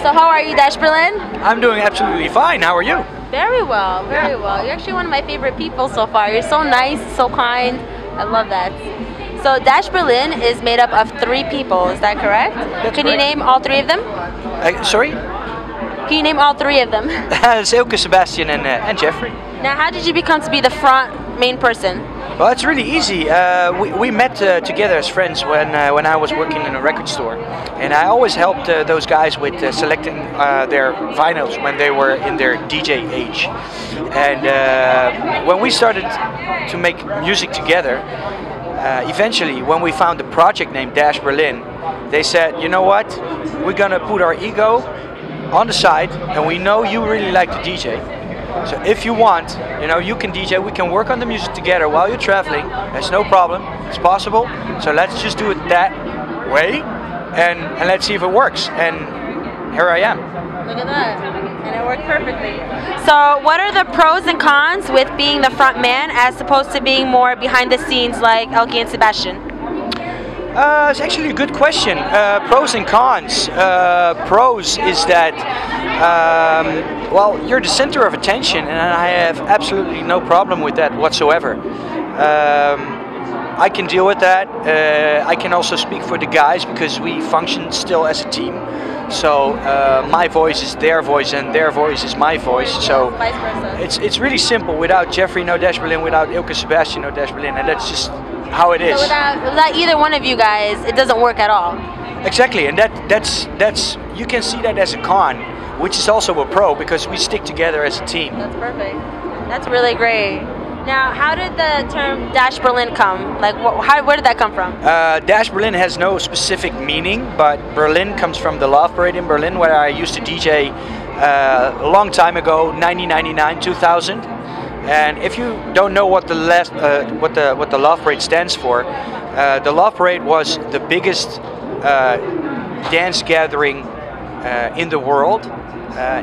So how are you, Dash Berlin? I'm doing absolutely fine. How are you? Very well, very well. You're actually one of my favorite people so far. You're so nice, so kind. I love that. So Dash Berlin is made up of 3 people, is that correct? Can you name all 3 of them? Sorry? Can you name all 3 of them? Silke, Sebastian and Jeffrey. Now, how did you become to be the front main person? Well, it's really easy. We met together as friends when I was working in a record store, and I always helped those guys with selecting their vinyls when they were in their DJ age. And when we started to make music together, eventually when we found the project name Dash Berlin, they said, you know what, we're gonna put our ego on the side, and we know you really like to DJ. So if you want, you can DJ, we can work on the music together while you're traveling. There's no problem, it's possible. So let's just do it that way, and let's see if it works. And here I am. Look at that, and it worked perfectly. So what are the pros and cons with being the front man as opposed to being more behind the scenes like Elke and Sebastian? It's actually a good question. Pros and cons. Pros is that, well, you're the center of attention, and I have absolutely no problem with that whatsoever. I can deal with that. I can also speak for the guys because we function still as a team. So my voice is their voice and their voice is my voice. So vice versa. It's really simple. Without Jeffrey, no Dash Berlin. Without Elke, Sebastian, no Dash Berlin. And that's just how it is. So without either one of you guys, it doesn't work at all. Exactly, and that's you can see that as a con, which is also a pro because we stick together as a team. That's perfect. That's really great. Now, how did the term Dash Berlin come? Like, where did that come from? Dash Berlin has no specific meaning, but Berlin comes from the Love Parade in Berlin, where I used to DJ a long time ago, 1999, 2000. And if you don't know what the Love Parade stands for, the Love Parade was the biggest dance gathering in the world,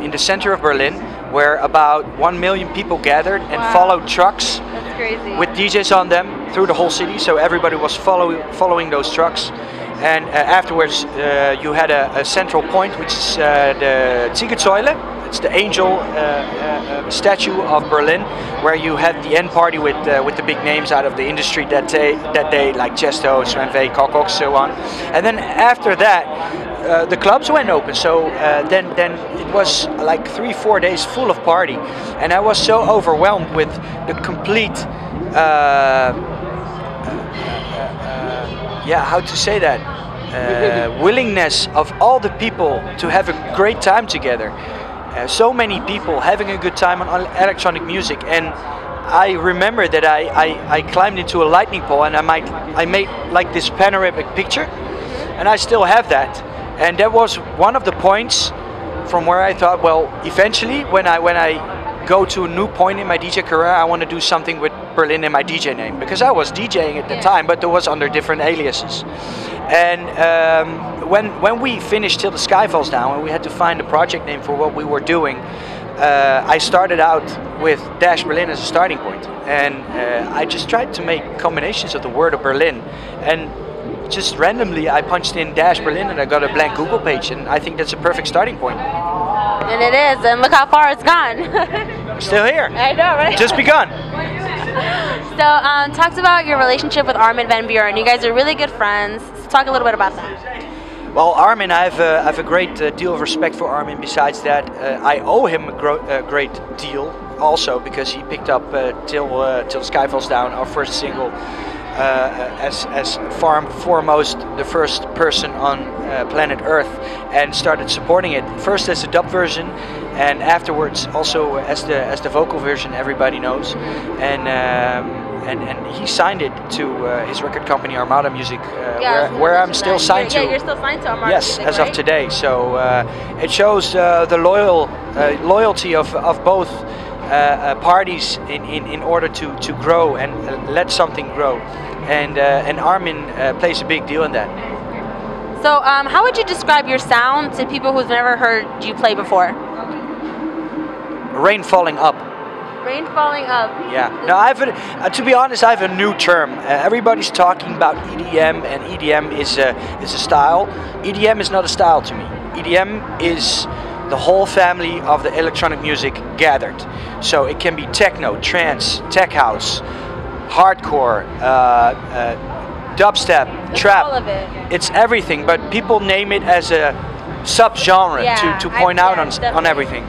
in the center of Berlin, where about 1 million people gathered and followed trucks. That's crazy. With DJs on them through the whole city, so everybody was following those trucks. And afterwards you had a central point, which is the Siegessäule. It's the angel statue of Berlin, where you had the end party with the big names out of the industry that day, like Chesto, Sven V, Cox, so on. And then after that, the clubs went open. So then it was like 3-4 days full of party, and I was so overwhelmed with the complete, how to say that, willingness of all the people to have a great time together. So many people having a good time on electronic music, and I remember that I climbed into a lightning pole and I made like this panoramic picture, and I still have that. And that was one of the points from where I thought, well, eventually when I go to a new point in my DJ career, I want to do something with Berlin in my DJ name, because I was DJing at the time, but it was under different aliases. And when we finished Till the Sky Falls Down, and we had to find a project name for what we were doing, I started out with Dash Berlin as a starting point, and I just tried to make combinations of the word of Berlin, and just randomly I punched in Dash Berlin and I got a blank Google page, and I think that's a perfect starting point. And it is, and look how far it's gone. Still here. I know, right? Just begun. So, talked about your relationship with Armin van Buuren. You guys are really good friends. So talk a little bit about that. Well, Armin, I have a great deal of respect for Armin. Besides that, I owe him a great deal also, because he picked up Till the Sky Falls Down, our first single, as foremost the first person on planet Earth, and started supporting it first as a dub version, and afterwards also as the vocal version everybody knows, and he signed it to his record company Armada Music, where I'm still signed to. Yeah, you're still signed to Armada Yes, Music, as right? of today. So it shows the loyalty of both parties in order to grow and let something grow, and Armin plays a big deal in that. So how would you describe your sound to people who've never heard you play before? Rain falling up. Rain falling up. Yeah. No, to be honest, I have a new term. Everybody's talking about EDM, and EDM is a style. EDM is not a style to me. EDM is the whole family of the electronic music gathered. So it can be techno, trance, tech house, hardcore, dubstep, trap. All of it. It's everything, but people name it as a sub-genre to point out on everything.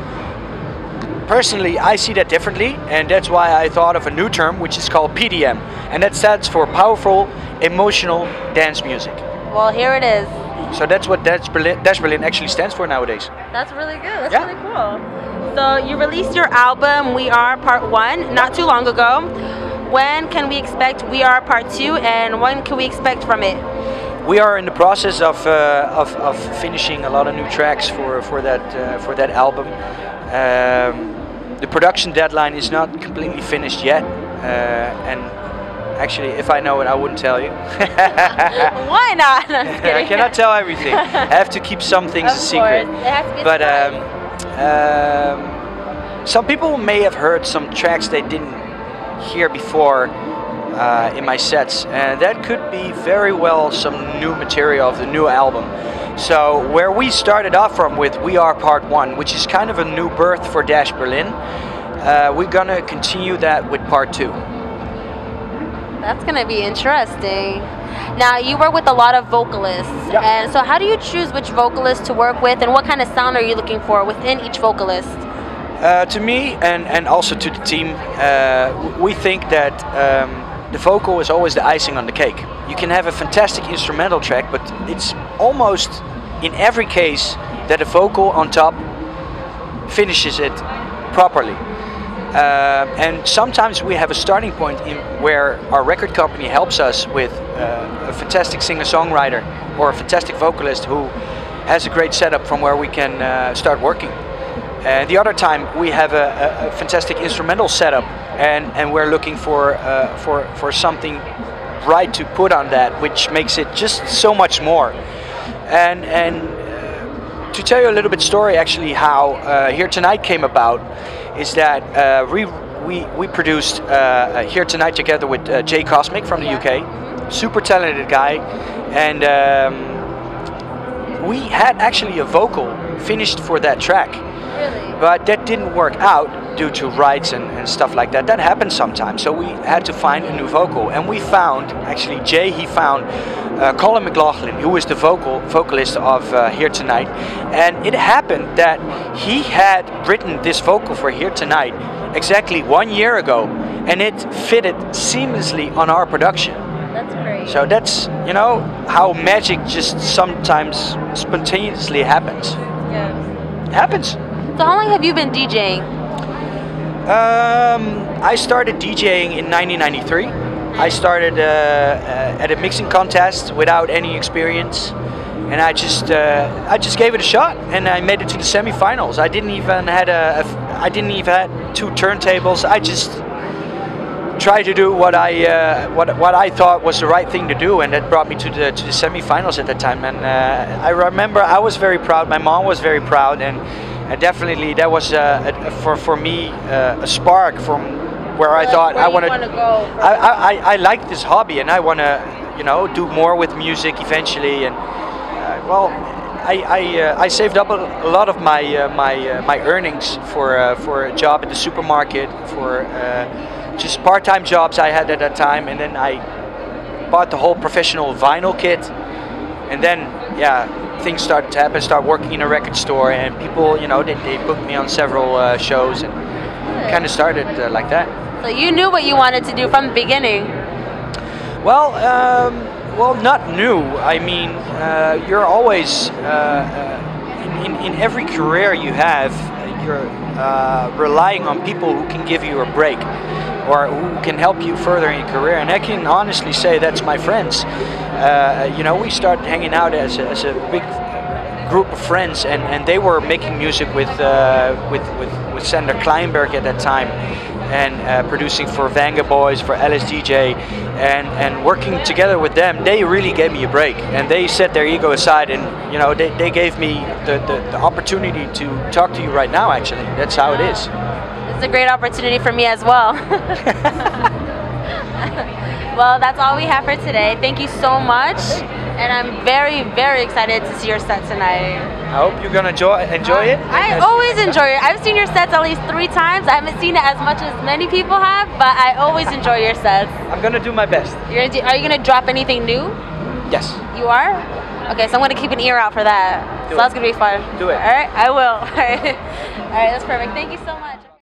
Personally, I see that differently, and that's why I thought of a new term, which is called PDM, and that stands for Powerful Emotional Dance Music. Well, here it is. So that's what Dash Berlin actually stands for nowadays. That's really good. That's really cool. So you released your album We Are Part 1 not too long ago. When can we expect We Are Part 2, and when can we expect from it? We are in the process of finishing a lot of new tracks for that album. The production deadline is not completely finished yet, and actually, if I know it, I wouldn't tell you. Why not? No, I'm just kidding. I cannot tell everything. I have to keep some things a secret. It has to be but some people may have heard some tracks they didn't hear before in my sets, and that could be very well some new material of the new album. So where we started off from with We Are Part 1, which is kind of a new birth for Dash Berlin, we're gonna continue that with Part 2. That's gonna be interesting. Now, you work with a lot of vocalists, and so how do you choose which vocalist to work with, and what kind of sound are you looking for within each vocalist? To me, and also to the team, we think that the vocal is always the icing on the cake. You can have a fantastic instrumental track, but it's almost in every case that the vocal on top finishes it properly. And sometimes we have a starting point in where our record company helps us with a fantastic singer-songwriter or a fantastic vocalist who has a great setup from where we can start working. And the other time we have a fantastic instrumental setup, and we're looking for something right to put on that, which makes it just so much more. And to tell you a little bit story, actually, how Here Tonight came about, is that we produced Here Tonight together with Jay Cosmic from the UK, super talented guy, and we had actually a vocal finished for that track. Really? But that didn't work out due to rights and stuff like that. That happens sometimes. So we had to find a new vocal, and we found, actually Jay, he found Colin McLaughlin, who is the vocalist of Here Tonight, and it happened that he had written this vocal for Here Tonight exactly 1 year ago, and it fitted seamlessly on our production. That's great. So that's, you know, how magic just sometimes spontaneously happens. Yeah. It happens. So how long have you been DJing? I started DJing in 1993. I started at a mixing contest without any experience, and I just gave it a shot, and I made it to the semi-finals. I didn't even had two turntables. I just tried to do what I thought was the right thing to do, and that brought me to the semi-finals at that time. And I remember I was very proud. My mom was very proud, and definitely that was for me a spark from where I thought I want to go. I like this hobby, and I want to, you know, do more with music eventually. And well, I saved up a lot of my earnings for a job at the supermarket, for just part-time jobs I had at that time, and then I bought the whole professional vinyl kit, and then things started to happen. Start working in a record store, and people, you know, they booked me on several shows, and kind of started like that. So you knew what you wanted to do from the beginning. Well, not new. I mean, you're always in every career you have, you're relying on people who can give you a break, or who can help you further in your career. And I can honestly say that's my friends. You know, we started hanging out as a big group of friends, and they were making music with Sander Kleinberg at that time, and producing for Vanga Boys, for LSDJ, and working together with them. They really gave me a break, and they set their ego aside, and you know, they gave me the opportunity to talk to you right now. Actually, that's how it is. It's a great opportunity for me as well. Well, that's all we have for today. Thank you so much, and I'm very, very excited to see your set tonight. I hope you're gonna enjoy it. I always enjoy it. I've seen your sets at least 3 times. I haven't seen it as much as many people have, but I always enjoy your sets. I'm gonna do my best. Are you gonna drop anything new? Yes. You are? Okay, so I'm gonna keep an ear out for that. So that's gonna be fun. Do it. All right, I will. All right, that's perfect. Thank you so much.